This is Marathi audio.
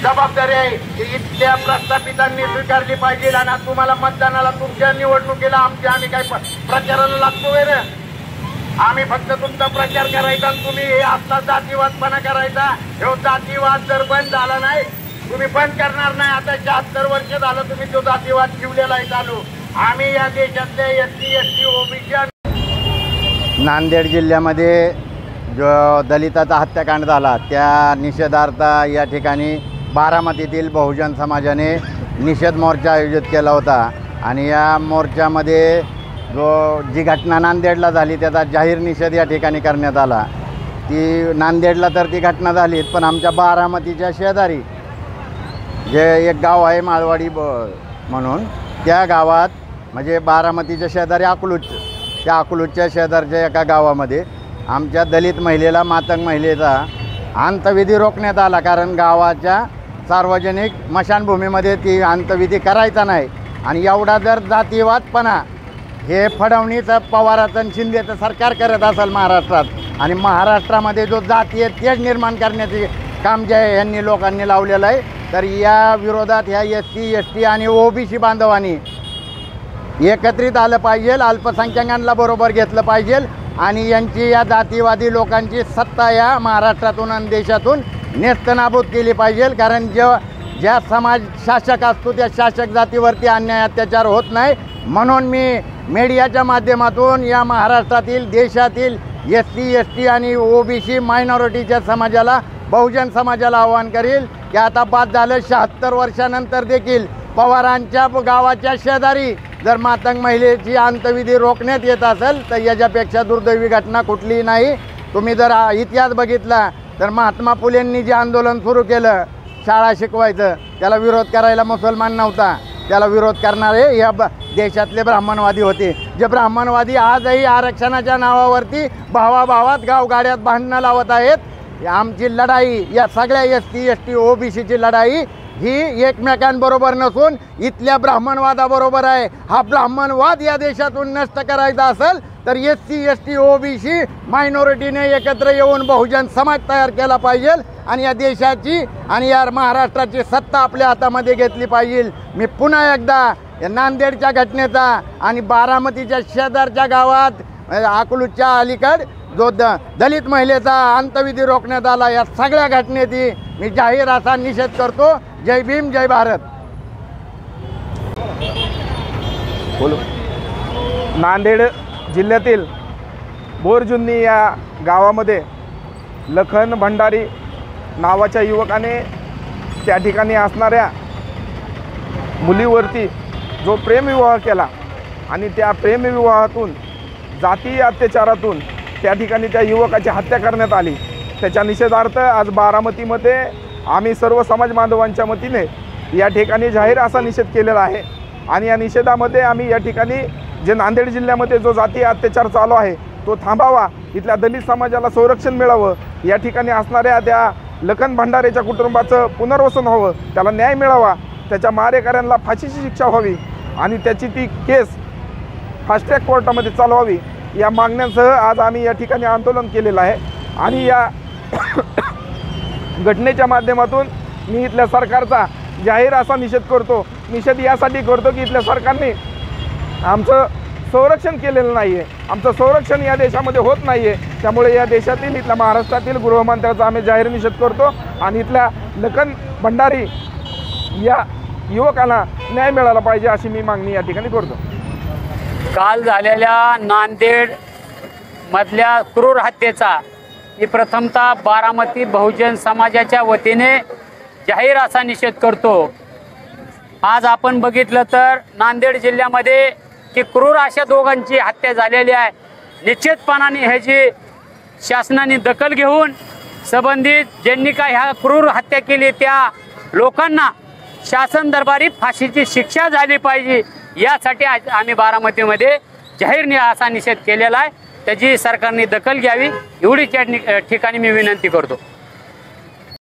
जबाबदारी आहे की इथल्या प्रस्थापितांनी स्वीकारली पाहिजे। आणि तुम्हाला मतदानाला तुमच्या निवडणुकीला आम्ही काय प्रचाराला लागतो रे? आम्ही फक्त तुमचा प्रचार करायचा आणि तुम्ही हे असला जातीवादपणा करायचा। हे जातीवाद जर बंद झाला नाही, तुम्ही बंद करणार नाही। आता 76 वर्ष झालं तुम्ही तो जातीवाद ठेवलेला आहे चालू। आम्ही या देशातले SC ST OBC नांदेड जिल्ह्यामध्ये जो दलिताचा हत्याकांड झाला त्या निषेधार्थ या ठिकाणी बारामतीतील बहुजन समाजाने निषेध मोर्चा आयोजित केला होता। आणि या मोर्चामध्ये जी घटना नांदेडला झाली त्याचा जाहीर निषेध या ठिकाणी करण्यात आला। ती नांदेडला तर ती घटना झालीच, पण आमच्या बारामतीच्या शेजारी जे एक गाव आहे माळवाडी म्हणून, त्या गावात म्हणजे बारामतीच्या शेजारी अकलूज, त्या अकलूजच्या शेजारच्या एका गावामध्ये आमच्या दलित महिलेला, मातंग महिलेचा अंत्यविधी रोखण्यात आला। कारण गावाच्या सार्वजनिक स्मशानभूमीमध्ये ती अंत्यविधी करायचा नाही। आणि एवढा जर जातीवादपणा हे फडणवीस, पवाराचं आणि शिंदेचं सरकार करत असेल महाराष्ट्रात, आणि महाराष्ट्रामध्ये जो जातीय तेढ निर्माण करण्याचे काम जे आहे यांनी लोकांनी लावलेलं आहे, तर या विरोधात ह्या SC ST आणि OBC बांधवांनी एकत्रित आलं पाहिजे, अल्पसंख्याकांना बरोबर घेतलं पाहिजे आणि यांची या जातीवादी लोकांची सत्ता या महाराष्ट्रातून आणि देशातून नेस्तनाबूत केली पाहिजे। कारण ज्या समाज शासक असतो त्या शासक जातीवरती अन्याय अत्याचार होत नाही। म्हणून मी मीडियाच्या माध्यमातून या महाराष्ट्रातील, देशातील SC ST आणि OBC मायनॉरिटीच्या समाजाला, बहुजन समाजाला आवाहन करील की आता बाद झालं 76 वर्षानंतर देखील पवारांच्या गावाच्या शेजारी जर मातंग महिलेची अंत्यविधी रोखण्यात येत असेल तर याच्यापेक्षा दुर्दैवी घटना कुठलीही नाही। तुम्ही जर इतिहास बघितला तर महात्मा फुलेंनी जे आंदोलन सुरू केलं शाळा शिकवायचं, त्याला विरोध करायला मुसलमान नव्हता, त्याला विरोध करणारे या देशातले ब्राह्मणवादी होते। जे ब्राह्मणवादी आजही आरक्षणाच्या नावावरती भावाभावात गावगाड्यात भांडणं लावत आहेत। आमची लढाई, या सगळ्या SC ST OBCची लढाई ही एकमेकांबरोबर नसून इथल्या ब्राह्मणवादाबरोबर आहे। हा ब्राह्मणवाद या देशातून नष्ट करायचा असेल तर SC ST OBC मायनॉरिटीने एकत्र येऊन बहुजन समाज तयार केला पाहिजे आणि या देशाची आणि या महाराष्ट्राची सत्ता आपल्या हातामध्ये घेतली पाहिजे। मी पुन्हा एकदा या नांदेडच्या घटनेचा आणि बारामतीच्या शेजारच्या गावात अकलूजच्या अलीकड जो दलित महिलेचा अंत्यविधी रोखण्यात आला, या सगळ्या घटनेची मी जाहीर असा निषेध करतो। जय भीम, जय भारत। नांदेड जिल्ह्यातील बोरजुन्नी या गावामध्ये लखन भंडारी नावाच्या युवकाने त्या ठिकाणी असणाऱ्या मुलीवरती जो प्रेमविवाह केला आणि त्या प्रेमविवाहातून, जातीय अत्याचारातून त्या ठिकाणी त्या युवकाची हत्या करण्यात आली। त्याच्या निषेधार्थ आज बारामतीमध्ये आम्ही सर्व समाज बांधवांच्या वतीने या ठिकाणी जाहीर असा निषेध केलेला आहे। आणि या निषेधामध्ये आम्ही या ठिकाणी जे नांदेड जिल्ह्यामध्ये जो जातीय अत्याचार चालू आहे तो थांबावा, इथल्या दलित समाजाला संरक्षण मिळावं, या ठिकाणी असणाऱ्या त्या लखन भंडारेच्या कुटुंबाचं पुनर्वसन व्हावं, त्याला न्याय मिळावा, त्याच्या मारेकऱ्यांना फाशीची शिक्षा व्हावी आणि त्याची ती केस फास्ट ट्रॅक कोर्टामध्ये चालवावी, या मागण्यांसह आज आम्ही या ठिकाणी आंदोलन केलेलं आहे। आणि या घटनेच्या माध्यमातून मी इथल्या सरकारचा जाहीर असा निषेध करतो। निषेध यासाठी करतो की इथल्या सरकारने आमचं संरक्षण केलेलं नाही आहे, आमचं संरक्षण या देशामध्ये होत नाही आहे। त्यामुळे या देशातील, इथल्या महाराष्ट्रातील गृहमंत्र्याचा आम्ही जाहीर निषेध करतो आणि इथल्या लखन भंडारी या युवकाला न्याय मिळाला पाहिजे अशी मी मागणी या ठिकाणी करतो। काल झालेल्या नांदेड मधल्या क्रूर हत्येचा मी प्रथमतः बारामती बहुजन समाजाच्या वतीने जाहीर असा निषेध करतो। आज आपण बघितलं तर नांदेड जिल्ह्यामध्ये की क्रूर अशा दोघांची हत्या झालेली आहे। निश्चितपणाने ह्याची शासनाने दखल घेऊन संबंधित ज्यांनी काय ह्या क्रूर हत्या केली त्या लोकांना शासन दरबारी फाशीची शिक्षा झाली पाहिजे, यासाठी आम्ही बारामतीमध्ये जाहीर असा निषेध केलेला आहे। त्याची सरकारने दखल घ्यावी एवढीच या ठिकाणी मी विनंती करतो।